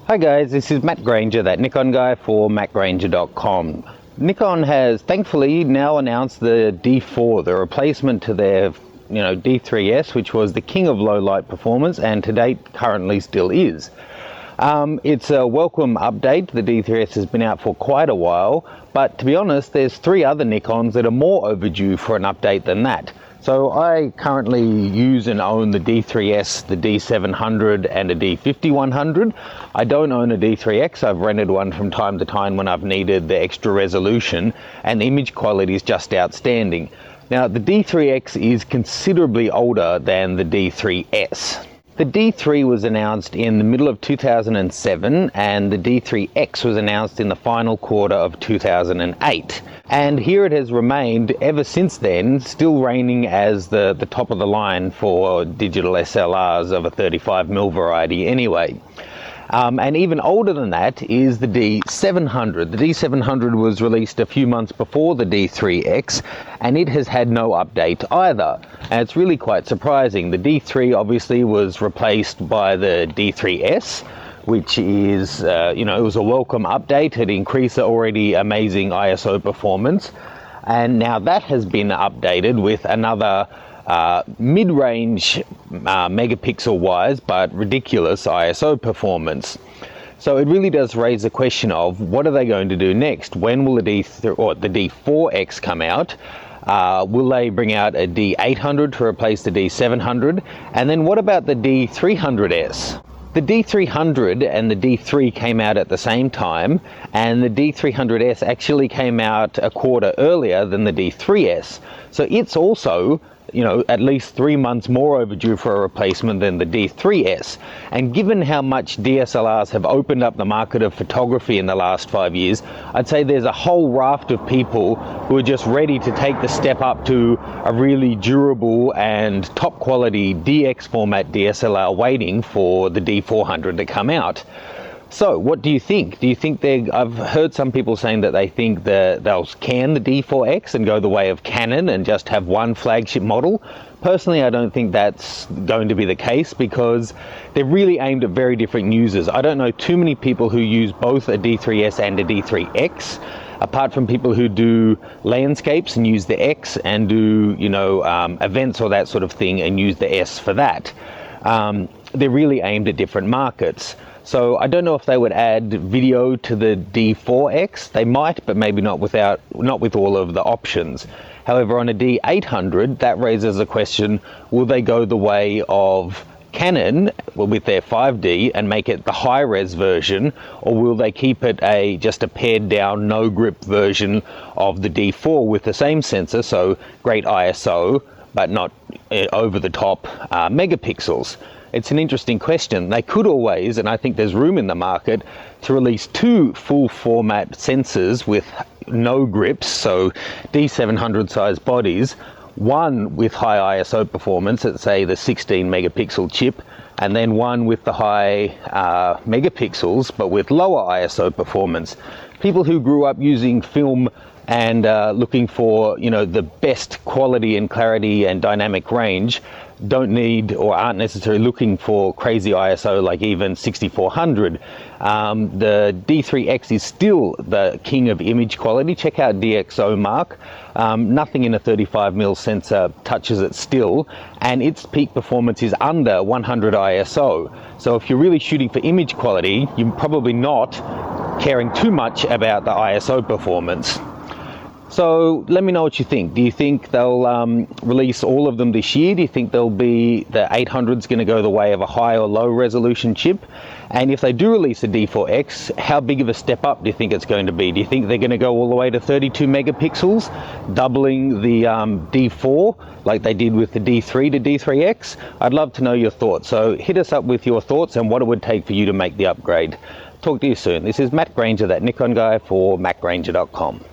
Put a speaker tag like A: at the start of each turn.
A: Hi guys, this is Matt Granger, that Nikon guy for mattgranger.com. Nikon has thankfully now announced the D4, the replacement to their D3s, which was the king of low light performance and to date currently still is. It's a welcome update. The D3s has been out for quite a while, but to be honest, there's three other Nikons that are more overdue for an update than that. So I currently use and own the D3S, the D700 and a D5100. I don't own a D3X. I've rented one from time to time when I've needed the extra resolution, and the image quality is just outstanding. Now the D3X is considerably older than the D3S. The D3 was announced in the middle of 2007 and the D3X was announced in the final quarter of 2008. And here it has remained ever since then, still reigning as the top of the line for digital SLRs of a 35mm variety anyway. And even older than that is the D700. The D700 was released a few months before the D3X, and it has had no update either. And it's really quite surprising. The D3 obviously was replaced by the D3S, which is, it was a welcome update. It increased the already amazing ISO performance. And now that has been updated with another mid-range megapixel wise but ridiculous ISO performance. So it really does raise the question of what are they going to do next? When will the D4x come out? Will they bring out a D800 to replace the D700? And then what about the D300S? The D300 and the D3 came out at the same time, and the D300S actually came out a quarter earlier than the D3S. So it's also at least 3 months more overdue for a replacement than the D3S. And given how much DSLRs have opened up the market of photography in the last 5 years, I'd say there's a whole raft of people who are just ready to take the step up to a really durable and top quality DX format DSLR waiting for the D400 to come out. So what do you think? Do you think I've heard some people saying that they think that they'll can the D4X and go the way of Canon and just have one flagship model? Personally, I don't think that's going to be the case because they're really aimed at very different users. I don't know too many people who use both a D3S and a D3X, apart from people who do landscapes and use the X and do, events or that sort of thing and use the S for that. They're really aimed at different markets. So I don't know if they would add video to the D4X. They might, but maybe not with all of the options. However, on a D800, that raises a question, will they go the way of Canon with their 5D and make it the high-res version, or will they keep it just a pared down, no grip version of the D4 with the same sensor, so great ISO, but not over the top megapixels? It's an interesting question. They could always, and I think there's room in the market, to release two full format sensors with no grips, so D700 size bodies, one with high ISO performance at say the 16 megapixel chip, and then one with the high megapixels but with lower ISO performance. People who grew up using film and looking for the best quality and clarity and dynamic range don't need or aren't necessarily looking for crazy ISO like even 6400. The D3X is still the king of image quality. Check out DxO Mark. Nothing in a 35mm sensor touches it still, and its peak performance is under 100 ISO. So if you're really shooting for image quality, you're probably not caring too much about the ISO performance. So let me know what you think. Do you think they'll release all of them this year? Do you think the 800's going to go the way of a high or low resolution chip? And if they do release a D4X, how big of a step up do you think it's going to be? Do you think they're going to go all the way to 32 megapixels, doubling the D4 like they did with the D3 to D3X? I'd love to know your thoughts. So hit us up with your thoughts and what it would take for you to make the upgrade. Talk to you soon. This is Matt Granger, that Nikon guy for mattgranger.com.